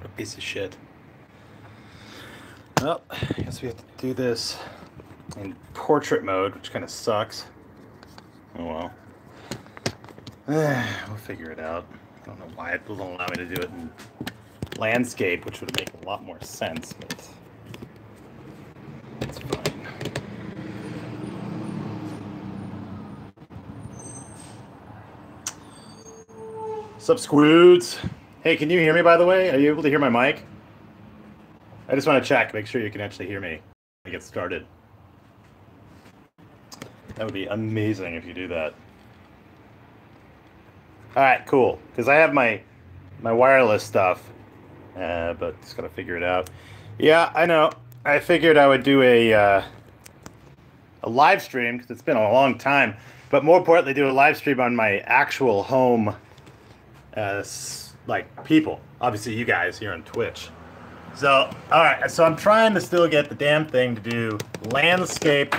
a piece of shit. Well, I guess we have to do this in portrait mode, which kind of sucks. Oh well. We'll figure it out. I don't know why it doesn't allow me to do it in landscape, which would make a lot more sense, but it's fine. Sup, Squoods? Hey, can you hear me, by the way? Are you able to hear my mic? I just want to check, make sure you can actually hear me to get started. That would be amazing if you do that. All right, cool. Because I have my wireless stuff, but just gotta figure it out. Yeah, I know. I figured I would do a live stream because it's been a long time, but more importantly, do a live stream on my actual home, like people. Obviously, you guys here on Twitch. So, all right. So I'm trying to still get the damn thing to do landscape,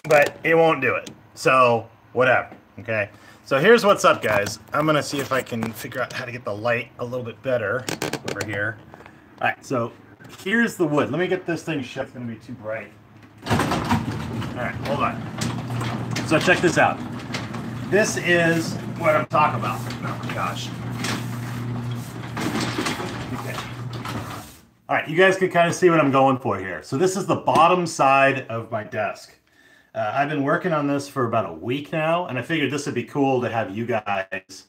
but it won't do it. So whatever. Okay. So here's what's up, guys. I'm gonna see if I can figure out how to get the light a little bit better over here. All right. So here's the wood. Let me get this thing shut. It's gonna be too bright. All right. Hold on. So check this out. This is what I'm talking about. Oh my gosh. Okay. All right, you guys can kind of see what I'm going for here. So this is the bottom side of my desk. I've been working on this for about a week now, and I figured this would be cool to have you guys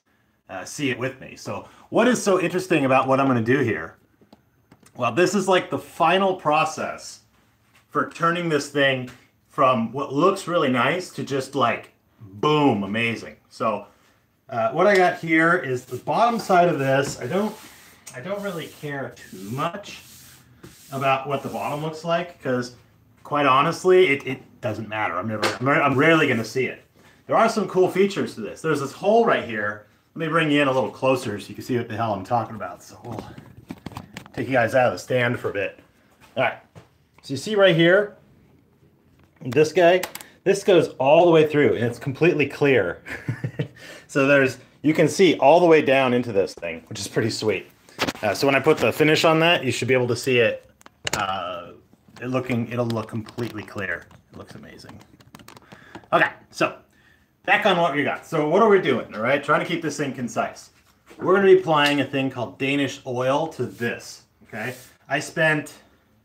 see it with me. So what is so interesting about what I'm going to do here? Well, this is like the final process for turning this thing from what looks really nice to just like, boom, amazing. So what I got here is the bottom side of this. I don't really care too much about what the bottom looks like because, quite honestly, it doesn't matter. I'm rarely going to see it. There are some cool features to this. There's this hole right here. Let me bring you in a little closer so you can see what the hell I'm talking about. So we'll take you guys out of the stand for a bit. All right. So you see right here, this guy. This goes all the way through, and it's completely clear. So you can see all the way down into this thing, which is pretty sweet. So when I put the finish on that, you should be able to see it. It'll look completely clear. It looks amazing. Okay, so back on what we got. So what are we doing? All right, trying to keep this thing concise. We're going to be applying a thing called Danish oil to this. Okay, I spent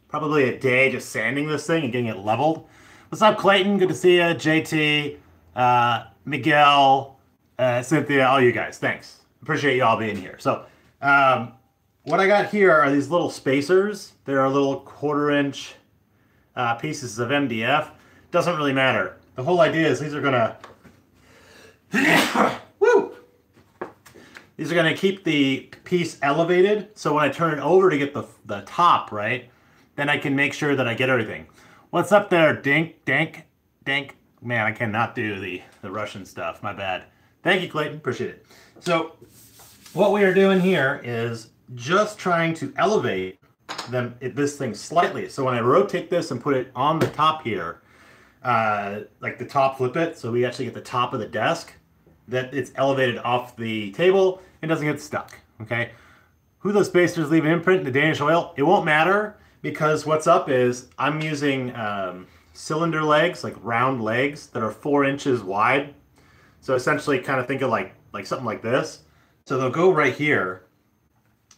probably a day just sanding this thing and getting it leveled. What's up, Clayton? Good to see you. JT, Miguel, Cynthia, all you guys. Thanks. Appreciate you all being here. So what I got here are these little spacers. There are little 1/4-inch pieces of MDF. Doesn't really matter. The whole idea is these are gonna woo! These are gonna keep the piece elevated. So when I turn it over to get the top right, then I can make sure that I get everything. What's up there, Dink, Dank, Dank? Man, I cannot do the Russian stuff. My bad. Thank you, Clayton. Appreciate it. So what we are doing here is just trying to elevate this thing slightly. So when I rotate this and put it on the top here, like the top flip it, so we actually get the top of the desk, that it's elevated off the table and doesn't get stuck, okay? Who those spacers leave an imprint in the Danish oil? It won't matter because what's up is I'm using cylinder legs, like round legs that are 4 inches wide. So essentially kind of think of like something like this. So they'll go right here.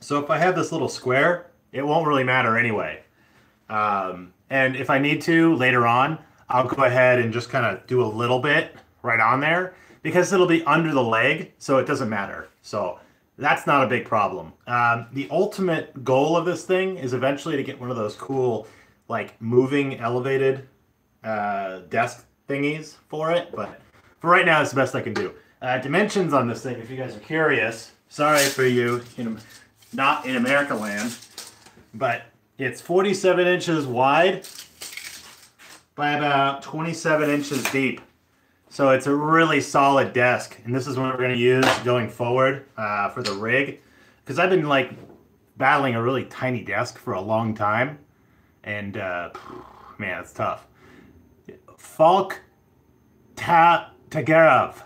So if I have this little square, it won't really matter anyway. And if I need to later on, I'll go ahead and just kind of do a little bit right on there because it'll be under the leg, so it doesn't matter. So that's not a big problem. The ultimate goal of this thing is eventually to get one of those cool, like moving elevated desk thingies for it. But for right now, it's the best I can do. Dimensions on this thing, if you guys are curious. Sorry for you, not in America land, but it's 47 inches wide by about 27 inches deep. So it's a really solid desk, and this is what we're going to use going forward for the rig. Because I've been like battling a really tiny desk for a long time, and man, it's tough. Falk Tagarov.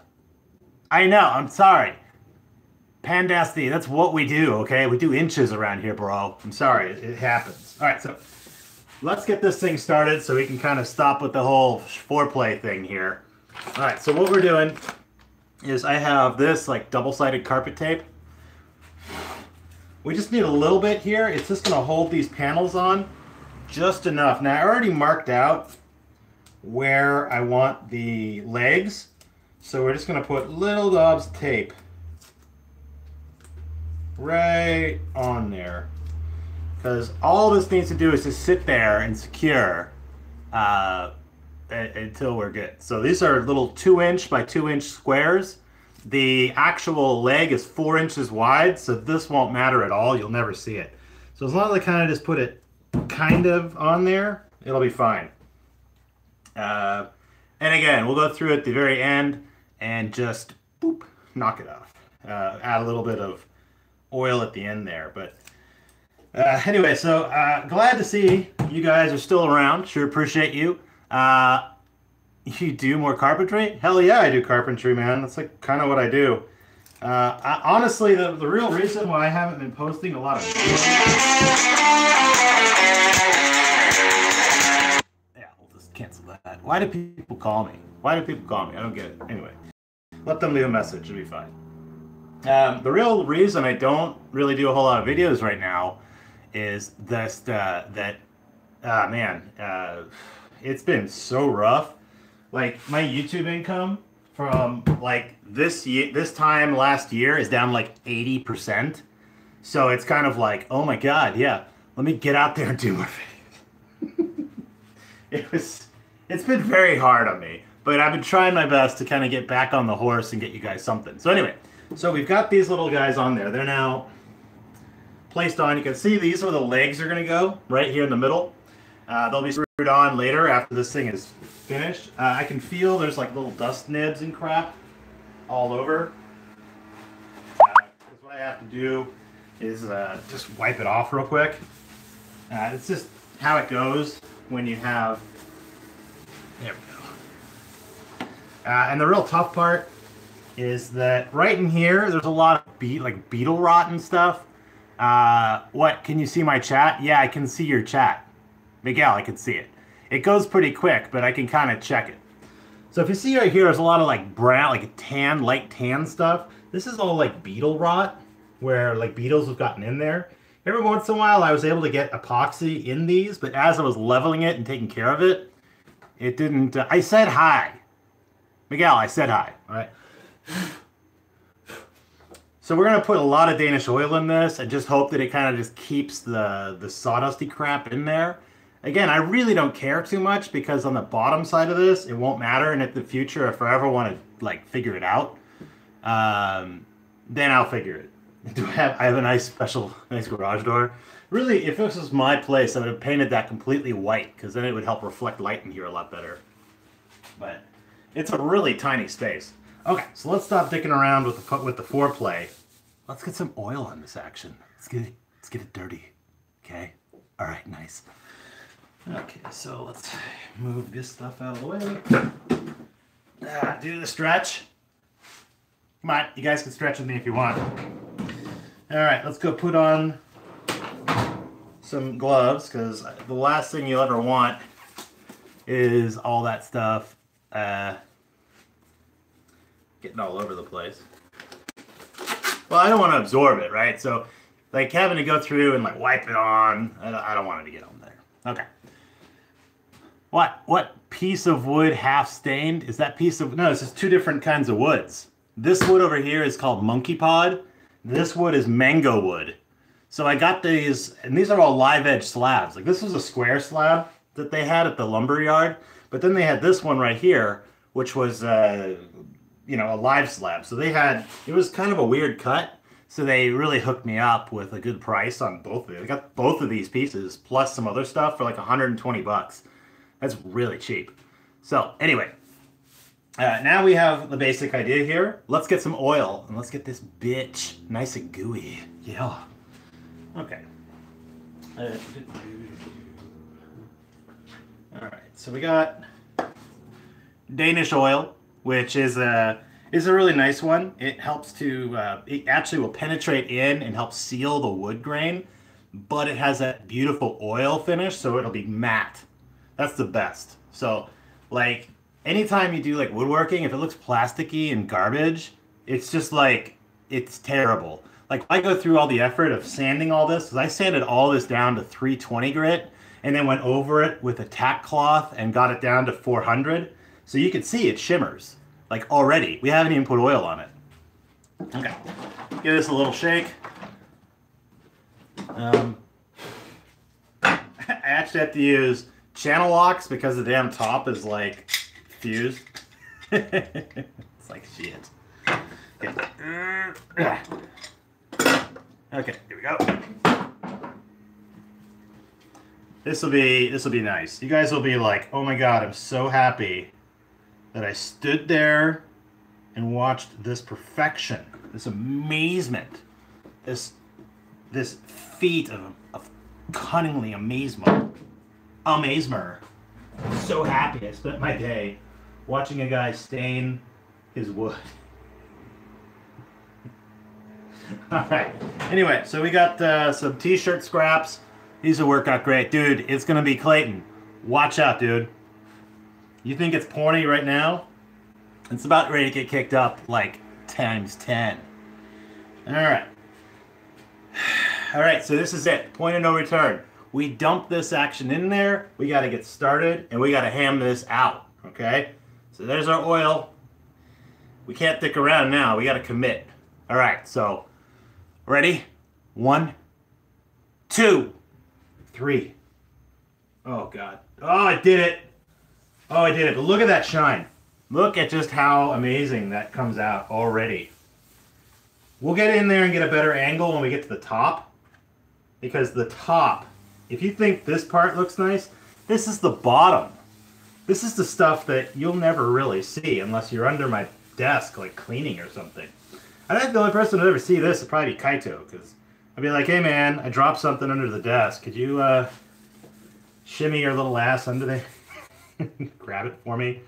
I know, I'm sorry. Pandasty, that's what we do, okay? We do inches around here, bro. I'm sorry, it happens. All right, so let's get this thing started so we can kind of stop with the whole foreplay thing here. All right, so what we're doing is I have this like double-sided carpet tape. We just need a little bit here. It's just gonna hold these panels on just enough. Now, I already marked out where I want the legs. So we're just gonna put little Dobbs tape right on there. Because all this needs to do is just sit there and secure until we're good. So these are little 2-inch by 2-inch squares. The actual leg is 4 inches wide, so this won't matter at all. You'll never see it. So as long as I kind of just put it kind of on there, it'll be fine. And again, we'll go through at the very end and just boop, knock it off. Add a little bit of oil at the end there. But anyway, so glad to see you guys are still around. Sure appreciate you. You do more carpentry? Hell yeah, I do carpentry, man. That's like kind of what I do. Honestly, the real reason why I haven't been posting a lot of videos... Yeah, we'll just cancel that. Why do people call me? Why do people call me? I don't get it. Anyway, let them leave a message. It'll be fine. The real reason I don't really do a whole lot of videos right now is this, it's been so rough. Like, my YouTube income from like this time last year is down like 80%. So it's kind of like, oh my God, yeah, let me get out there and do more videos. It's been very hard on me, but I've been trying my best to kind of get back on the horse and get you guys something. So anyway, so we've got these little guys on there. They're now placed on. You can see these are where the legs are going to go, right here in the middle. They'll be screwed on later after this thing is finished. I can feel there's like little dust nibs and crap all over. Because what I have to do is just wipe it off real quick. It's just how it goes when you have... There we go. And the real tough part is that right in here, there's a lot of beetle rot and stuff. What, can you see my chat? Yeah, I can see your chat. Miguel, I can see it. It goes pretty quick, but I can kind of check it. So if you see right here, there's a lot of like brown, like tan, light tan stuff. This is all like beetle rot, where like beetles have gotten in there. Every once in a while, I was able to get epoxy in these, but as I was leveling it and taking care of it, it didn't... I said hi. Miguel, I said hi. All right. So we're going to put a lot of Danish oil in this and just hope that it kind of just keeps the sawdusty crap in there. Again, I really don't care too much because on the bottom side of this, it won't matter. And in the future, if I ever want to like figure it out, then I'll figure it. I have a nice garage door. Really, if this was my place, I would have painted that completely white because then it would help reflect light in here a lot better. But it's a really tiny space. Okay, so let's stop dicking around with the foreplay. Let's get some oil on this action. Let's get it dirty. Okay? All right, nice. Okay, so let's move this stuff out of the way. Do the stretch. Come on, you guys can stretch with me if you want. All right, let's go put on some gloves because the last thing you'll ever want is all that stuff getting all over the place. Well, I don't want to absorb it, right? So, like having to go through and like wipe it on, I don't want it to get on there. Okay. What piece of wood half stained? Is that piece of... No, it's just two different kinds of woods. This wood over here is called monkeypod. This wood is mango wood. So I got these, and these are all live edge slabs. Like this was a square slab that they had at the lumber yard, but then they had this one right here, which was, you know, a live slab. So they had, it was kind of a weird cut. So they really hooked me up with a good price on both of it. I got both of these pieces plus some other stuff for like 120 bucks. That's really cheap. So anyway, now we have the basic idea here. Let's get some oil and let's get this bitch nice and gooey. Yeah. Okay. All right. So we got Danish oil, which is It's a really nice one. It helps to, it actually will penetrate in and help seal the wood grain, but it has that beautiful oil finish, so it'll be matte. That's the best. So, like, anytime you do like woodworking, if it looks plasticky and garbage, it's just like, it's terrible. Like, I go through all the effort of sanding all this, because I sanded all this down to 320 grit, and then went over it with a tack cloth and got it down to 400. So you can see it shimmers. Like already. We haven't even put oil on it. Okay. Give this a little shake. I actually have to use channel locks because the damn top is like fused. It's like shit. Okay. Okay, here we go. This will be nice. You guys will be like, "Oh my god, I'm so happy that I stood there and watched this perfection, this amazement, this feat of cunningly amazement." I'm so happy I spent my day watching a guy stain his wood. All right. Anyway, so we got some t-shirt scraps. These will work out great. Dude, it's going to be Clayton. Watch out, dude. You think it's porny right now? It's about ready to get kicked up like times 10. All right. All right, so this is it. Point of no return. We dump this action in there. We got to get started, and we got to ham this out, okay? So there's our oil. We can't dick around now. We got to commit. All right, so ready? 1, 2, 3. Oh, God. Oh, I did it. Oh, I did it. But look at that shine. Look at just how amazing that comes out already. We'll get in there and get a better angle when we get to the top. Because the top, if you think this part looks nice, this is the bottom. This is the stuff that you'll never really see unless you're under my desk, like cleaning or something. I think the only person who'd ever see this would probably be Kaito, because I'd be like, "Hey man, I dropped something under the desk. Could you shimmy your little ass under there? Grab it for me."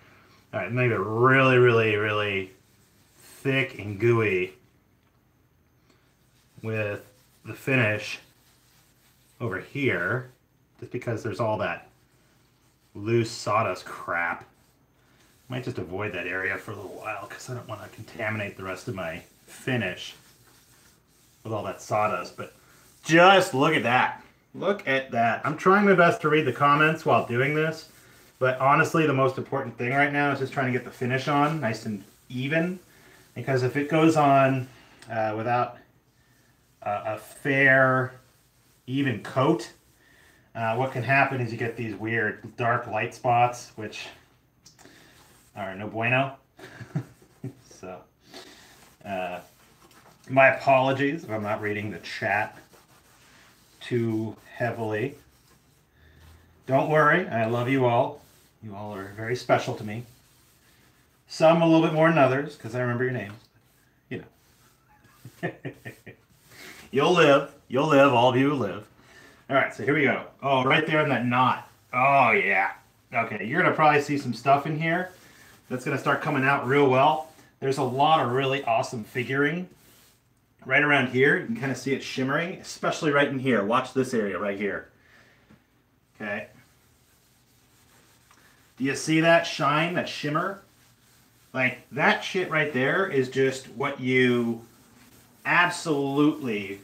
All right, make it really, really, really thick and gooey with the finish over here, just because there's all that loose sawdust crap. Might just avoid that area for a little while because I don't want to contaminate the rest of my finish with all that sawdust. But just look at that. Look at that. I'm trying my best to read the comments while doing this, but honestly, the most important thing right now is just trying to get the finish on nice and even, because if it goes on without a fair, even coat, what can happen is you get these weird dark light spots, which are no bueno. So, my apologies if I'm not reading the chat too heavily. Don't worry, I love you all. You all are very special to me. Some a little bit more than others, because I remember your names. You know. You'll live. You'll live. All of you will live. All right, so here we go. Oh, right there in that knot. Oh, yeah. Okay, you're going to probably see some stuff in here that's going to start coming out real well. There's a lot of really awesome figuring right around here. You can kind of see it shimmering, especially right in here. Watch this area right here. Okay. Do you see that shine, that shimmer? Like, that shit right there is just what you absolutely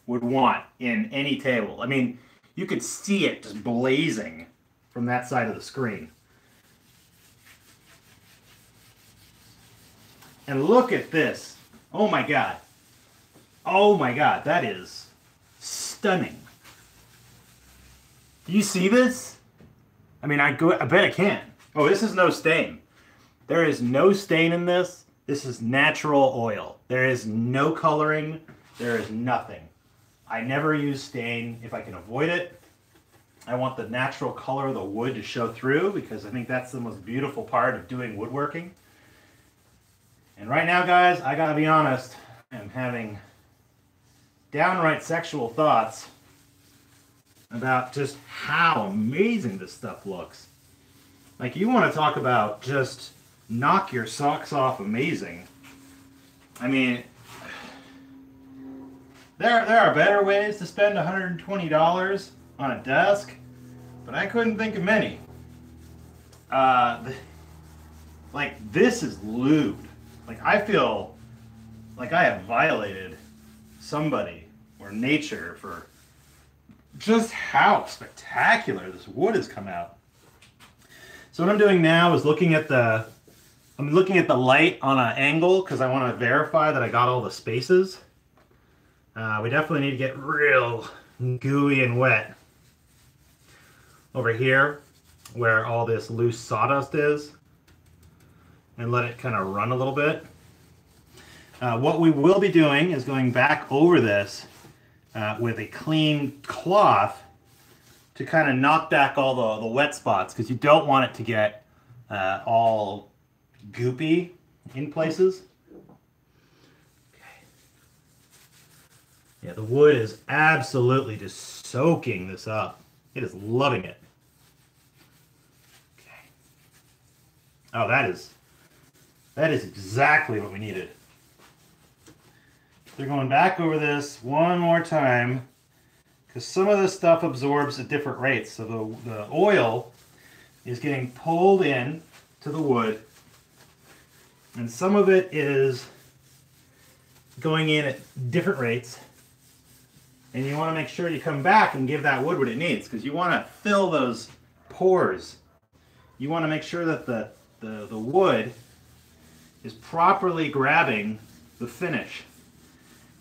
would want in any table. I mean, you could see it just blazing from that side of the screen. And look at this. Oh my God. Oh my God, that is stunning. Do you see this? I mean, I bet I can. Oh, this is no stain. There is no stain in this. This is natural oil. There is no coloring. There is nothing. I never use stain if I can avoid it. I want the natural color of the wood to show through because I think that's the most beautiful part of doing woodworking. And right now, guys, I gotta be honest, I'm having downright sexual thoughts about just how amazing this stuff looks. Like, you want to talk about just knock your socks off amazing. I mean, there are better ways to spend $120 on a desk, but I couldn't think of many. Like, this is lewd. Like, I feel like I have violated somebody or nature for just how spectacular this wood has come out. So what I'm doing now is looking at the light on an angle because I want to verify that I got all the spaces. We definitely need to get real gooey and wet over here where all this loose sawdust is, and let it kind of run a little bit. What we will be doing is going back over this with a clean cloth to kind of knock back all the wet spots, because you don't want it to get all goopy in places. Okay. Yeah, the wood is absolutely just soaking this up. It is loving it. Okay. Oh, that is exactly what we needed. They're going back over this one more time because some of this stuff absorbs at different rates. So the oil is getting pulled in to the wood, and some of it is going in at different rates. And you want to make sure you come back and give that wood what it needs, because you want to fill those pores. You want to make sure that the wood is properly grabbing the finish.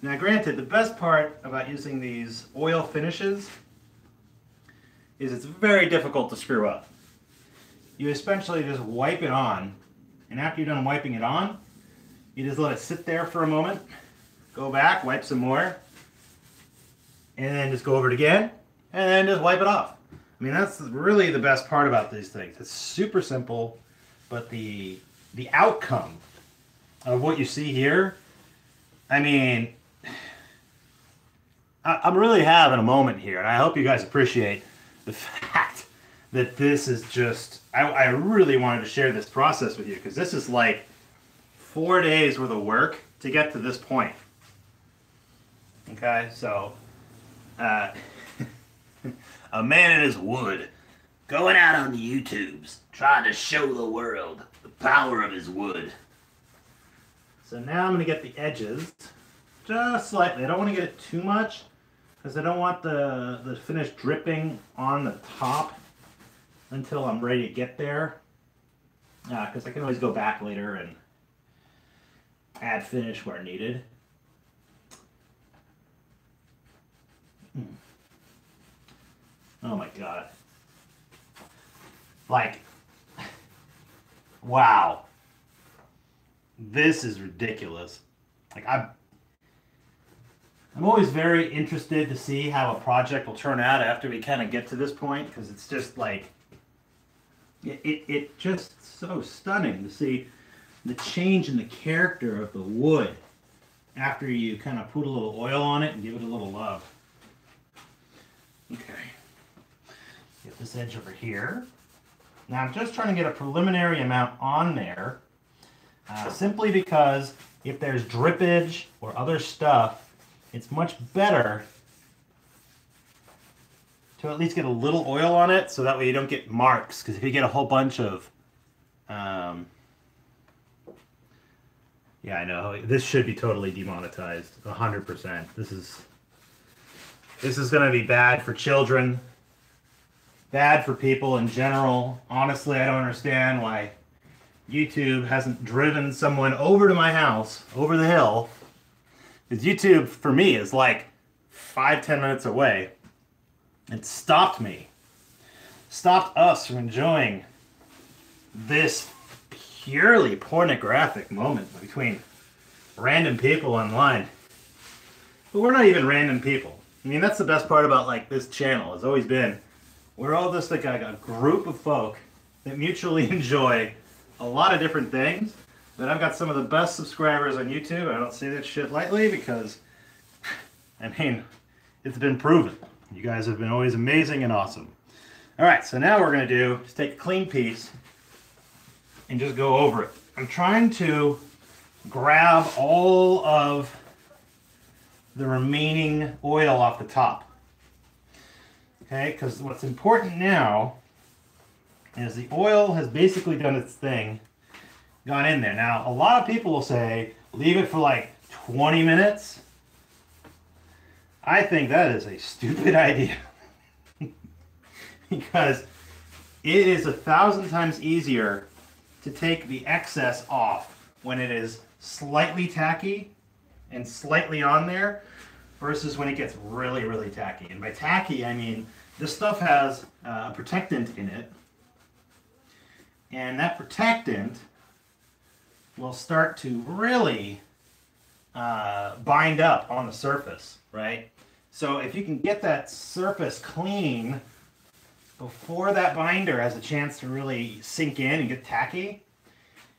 Now granted, the best part about using these oil finishes is it's very difficult to screw up. You essentially just wipe it on, and after you're done wiping it on, you just let it sit there for a moment, go back, wipe some more, and then just go over it again, and then just wipe it off. I mean, that's really the best part about these things. It's super simple, but the outcome of what you see here, I mean, I'm really having a moment here, and I hope you guys appreciate the fact that this is just, I really wanted to share this process with you, because this is like 4 days worth of work to get to this point. Okay, so a man in his wood going out on the YouTubes trying to show the world the power of his wood. So now I'm going to get the edges just slightly. I don't want to get it too much because I don't want the finish dripping on the top until I'm ready to get there. Because I can always go back later and add finish where needed. Oh my god. Like, wow. This is ridiculous. Like, I'm always very interested to see how a project will turn out after we kind of get to this point, because it's just like, it just so stunning to see the change in the character of the wood after you kind of put a little oil on it and give it a little love. Okay. Get this edge over here. Now I'm just trying to get a preliminary amount on there, simply because if there's drippage or other stuff, it's much better to at least get a little oil on it, so that way you don't get marks. Because if you get a whole bunch of, yeah, I know this should be totally demonetized, 100%. This is going to be bad for children, bad for people in general. Honestly, I don't understand why YouTube hasn't driven someone over to my house, over the hill. Because YouTube, for me, is like 5-10 minutes away. It stopped me. Stopped us from enjoying this purely pornographic moment between random people online. But we're not even random people. I mean, that's the best part about like this channel, has always been, we're all just like a group of folk that mutually enjoy a lot of different things. But I've got some of the best subscribers on YouTube. I don't say that shit lightly because, I mean, it's been proven. You guys have been always amazing and awesome. All right, so now we're going to do, just take a clean piece and just go over it. I'm trying to grab all of the remaining oil off the top. Okay, because what's important now is the oil has basically done its thing, gone in there. Now, a lot of people will say, leave it for like 20 minutes. I think that is a stupid idea. Because it is 1,000 times easier to take the excess off when it is slightly tacky and slightly on there versus when it gets really, really tacky. And by tacky, I mean this stuff has a protectant in it. And that protectant will start to really bind up on the surface, right? So if you can get that surface clean before that binder has a chance to really sink in and get tacky,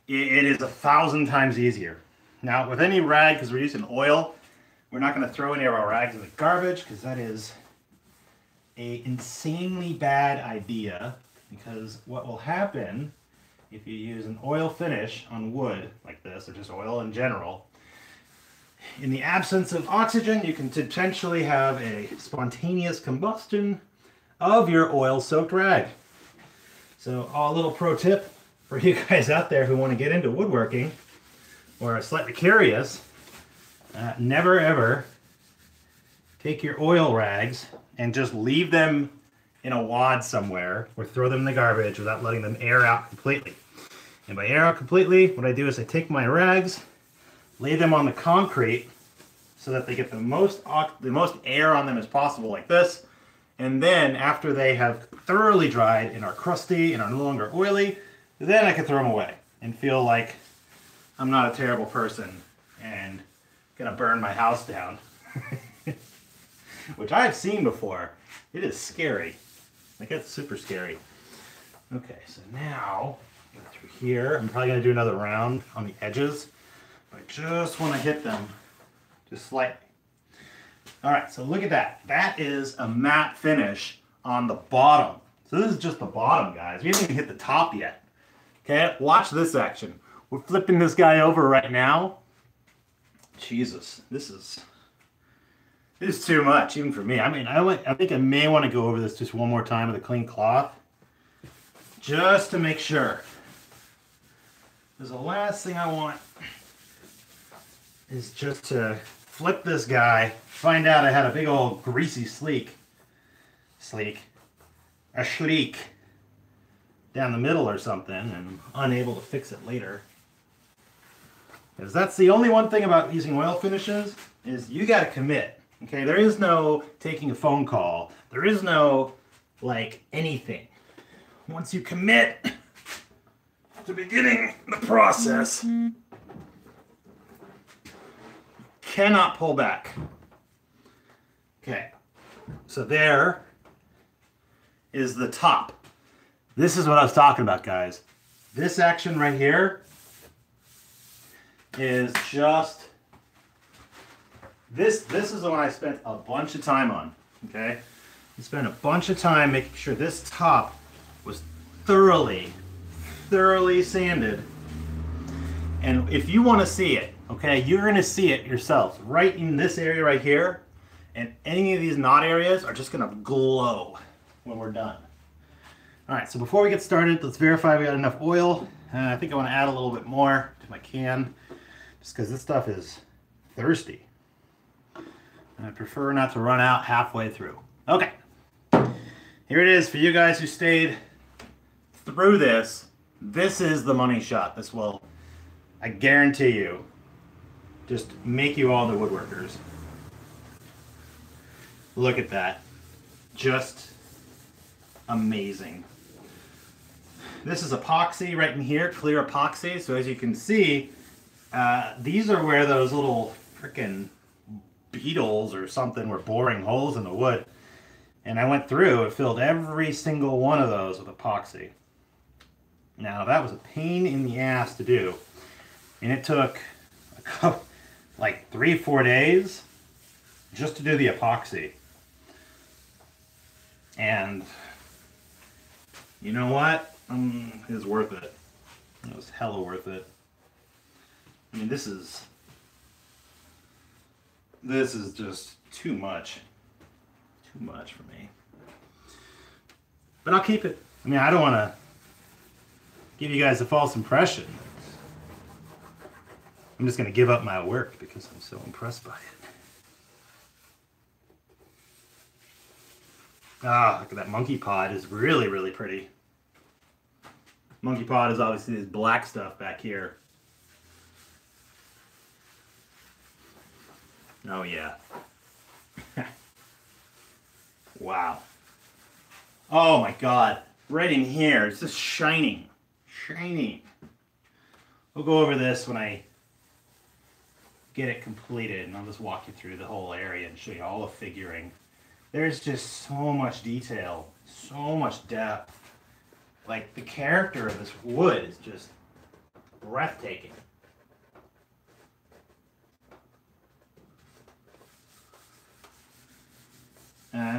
it is 1,000 times easier. Now, with any rag, because we're using oil, we're not going to throw any of our rags in the garbage because that is an insanely bad idea. Because what will happen if you use an oil finish on wood like this, or just oil in general, in the absence of oxygen, you can potentially have a spontaneous combustion of your oil-soaked rag. So, a little pro tip for you guys out there who want to get into woodworking or are slightly curious, never ever take your oil rags and just leave them in a wad somewhere or throw them in the garbage without letting them air out completely. And by air out completely, what I do is I take my rags, lay them on the concrete so that they get the most air on them as possible, like this. And then after they have thoroughly dried and are crusty and are no longer oily, then I can throw them away and feel like I'm not a terrible person and gonna burn my house down. Which I've seen before. It is scary. Like, it's super scary. Okay, so now, go through here. I'm probably gonna do another round on the edges. But I just wanna hit them just slightly. All right, so look at that. That is a matte finish on the bottom. So this is just the bottom, guys. We haven't even hit the top yet. Okay, watch this action. We're flipping this guy over right now. Jesus, this is too much, even for me. I mean, I think I may want to go over this just one more time with a clean cloth, just to make sure. Because the last thing I want is just to flip this guy, find out I had a big old greasy sleek down the middle or something, and I'm unable to fix it later. Because that's the only one thing about using oil finishes, is you gotta commit. Okay, there is no taking a phone call. There is no, like, anything. Once you commit to beginning the process, you cannot pull back. Okay, so there is the top. This is what I was talking about, guys. This action right here is just, this is the one I spent a bunch of time on, okay? I spent a bunch of time making sure this top was thoroughly sanded. And if you want to see it, okay, you're going to see it yourselves right in this area right here. And any of these knot areas are just going to glow when we're done. All right, so before we get started, let's verify we got enough oil. I think I want to add a little bit more to my can, just because this stuff is thirsty. And I prefer not to run out halfway through. Okay, here it is for you guys who stayed through this. This is the money shot. This will, I guarantee you, just make you all the woodworkers. Look at that. Just amazing. This is epoxy right in here, clear epoxy. So as you can see, these are where those little frickin' beetles or something were boring holes in the wood. And I went through and filled every single one of those with epoxy. Now that was a pain in the ass to do. And it took like 3-4 days just to do the epoxy. And you know what? It was worth it. It was hella worth it. I mean, this is just too much. Too much for me. But I'll keep it. I mean, I don't want to give you guys a false impression. I'm just going to give up my work because I'm so impressed by it. Ah, look at that monkey pod. Is really, really pretty. Monkey pod is obviously this black stuff back here. Oh yeah. Wow. Oh my god. Right in here. It's just shining. Shining. We'll go over this when I get it completed, and I'll just walk you through the whole area and show you all the figuring. There's just so much detail, so much depth. Like, the character of this wood is just breathtaking.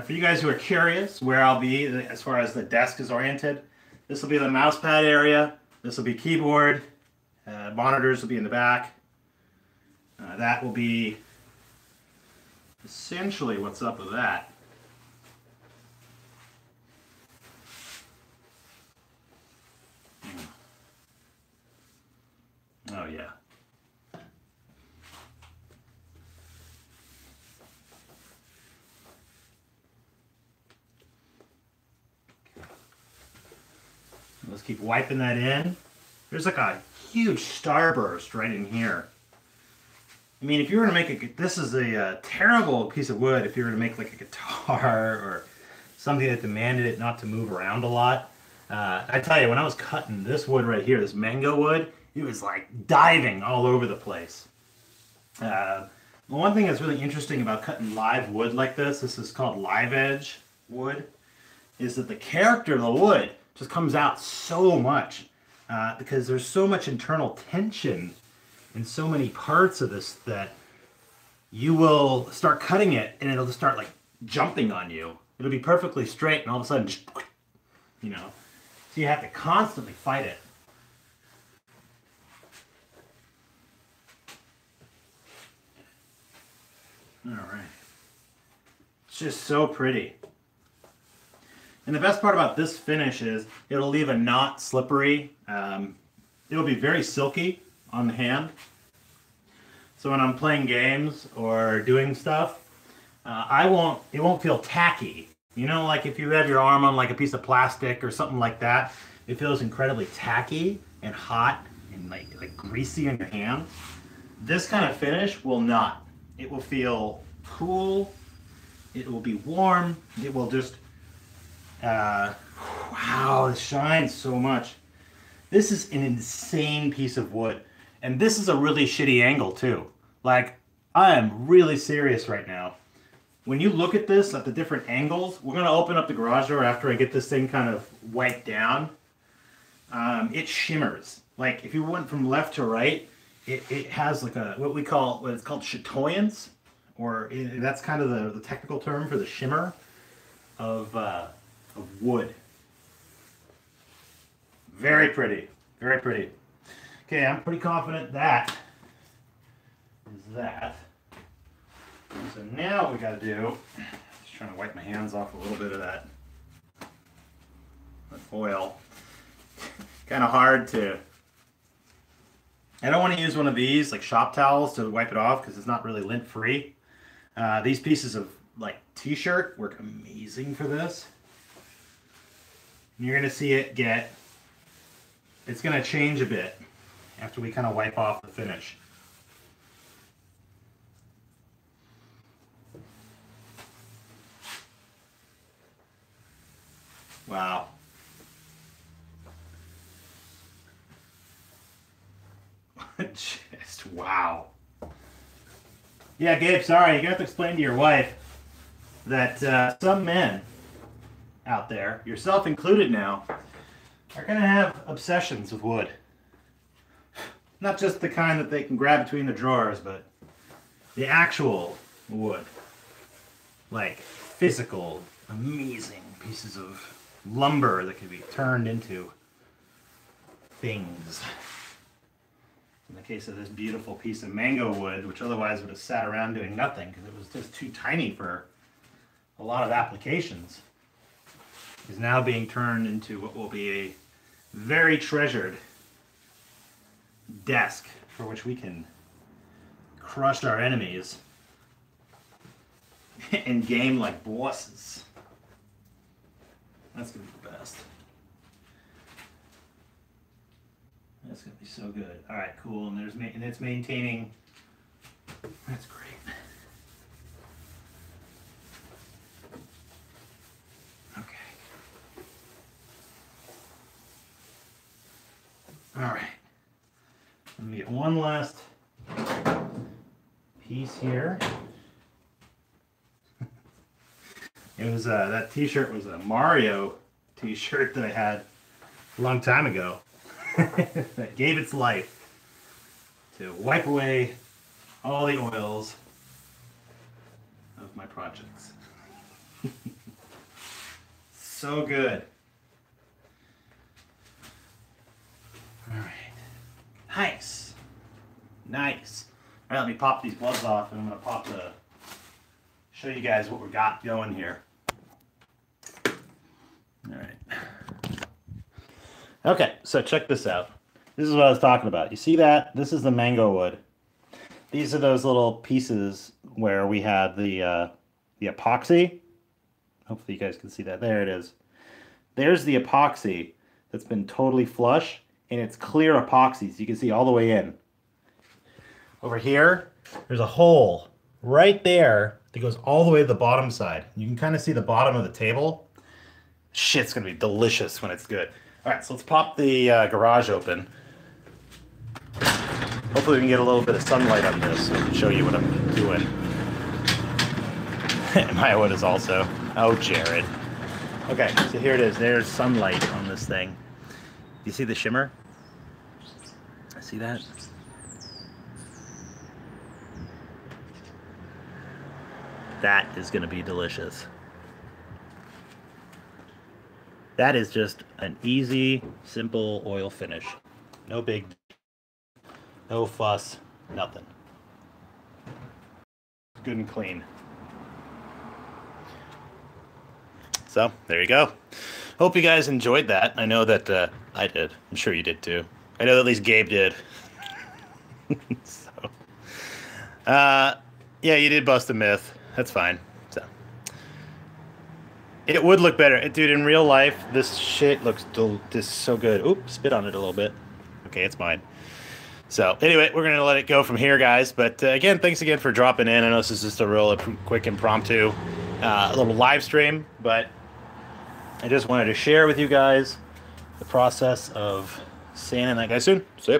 For you guys who are curious where I'll be as far as the desk is oriented, this will be the mouse pad area, this will be keyboard, monitors will be in the back. That will be essentially what's up with that. Oh yeah. Let's keep wiping that in. There's like a huge starburst right in here. I mean, if you were to make this is a terrible piece of wood if you were to make like a guitar or something that demanded it not to move around a lot. I tell you, when I was cutting this wood right here, this mango wood, it was like diving all over the place. One thing that's really interesting about cutting live wood like this is called live edge wood, is that the character of the wood just comes out so much because there's so much internal tension in so many parts of this that you will start cutting it and it'll just start like jumping on you. It'll be perfectly straight and all of a sudden, just, you know, so you have to constantly fight it. All right. It's just so pretty. And the best part about this finish is it'll leave a not slippery. It'll be very silky on the hand. So when I'm playing games or doing stuff, it won't feel tacky. You know, like if you have your arm on like a piece of plastic or something like that, it feels incredibly tacky and hot and like greasy on your hand. This kind of finish will not. It will feel cool. It will be warm. It will just, wow, it shines so much. This is an insane piece of wood. And this is a really shitty angle too. Like, I am really serious right now. When you look at this at the different angles, we're gonna open up the garage door after I get this thing kind of wiped down. It shimmers. Like if you went from left to right, it has like a, what it's called chatoyance, or that's kind of the technical term for the shimmer of wood. Very pretty, very pretty. Okay, I'm pretty confident that is that. So now what we got to do, just trying to wipe my hands off a little bit of that oil. Kind of hard to, I don't want to use one of these like shop towels to wipe it off because it's not really lint free. These pieces of like t-shirt work amazing for this. And you're going to see it it's going to change a bit after we kind of wipe off the finish. Wow. Just wow. Yeah, Gabe, sorry, you have to explain to your wife that some men out there, yourself included now, are going to have obsessions with wood. Not just the kind that they can grab between the drawers, but the actual wood. Like physical, amazing pieces of lumber that can be turned into things. In the case of this beautiful piece of mango wood, which otherwise would have sat around doing nothing because it was just too tiny for a lot of applications, is now being turned into what will be a very treasured desk for which we can crush our enemies and game like bosses. That's going to be the best. That's going to be so good. All right, cool. And it's maintaining. That's great. Okay. All right. Let me get one last piece here. It was that T-shirt was a Mario T-shirt that I had a long time ago. That gave its life to wipe away all the oils of my projects. So good. All right. Nice. Nice. All right, let me pop these gloves off, and I'm going to show you guys what we got going here. All right. Okay, so check this out. This is what I was talking about. You see that? This is the mango wood. These are those little pieces where we had the epoxy. Hopefully you guys can see that. There it is. There's the epoxy that's been totally flush, and it's clear epoxy, so you can see all the way in. Over here, there's a hole right there that goes all the way to the bottom side. You can kind of see the bottom of the table. Shit's gonna be delicious when it's good. All right, so let's pop the garage open. Hopefully we can get a little bit of sunlight on this so I can show you what I'm doing. My wood is also. Oh, Jared. Okay, so here it is. There's sunlight on this thing. You see the shimmer? See that? That is going to be delicious. That is just an easy, simple oil finish. No big, no fuss, nothing. Good and clean. So, there you go. Hope you guys enjoyed that. I know that I did. I'm sure you did too. I know that at least Gabe did. So, yeah, you did bust a myth. That's fine. So, it would look better. Dude, in real life, this shit looks just so good. Oop, spit on it a little bit. Okay, it's mine. So, anyway, we're going to let it go from here, guys. But, again, thanks again for dropping in. I know this is just a real quick impromptu little live stream. But I just wanted to share with you guys the process of sanding that guy soon. See ya.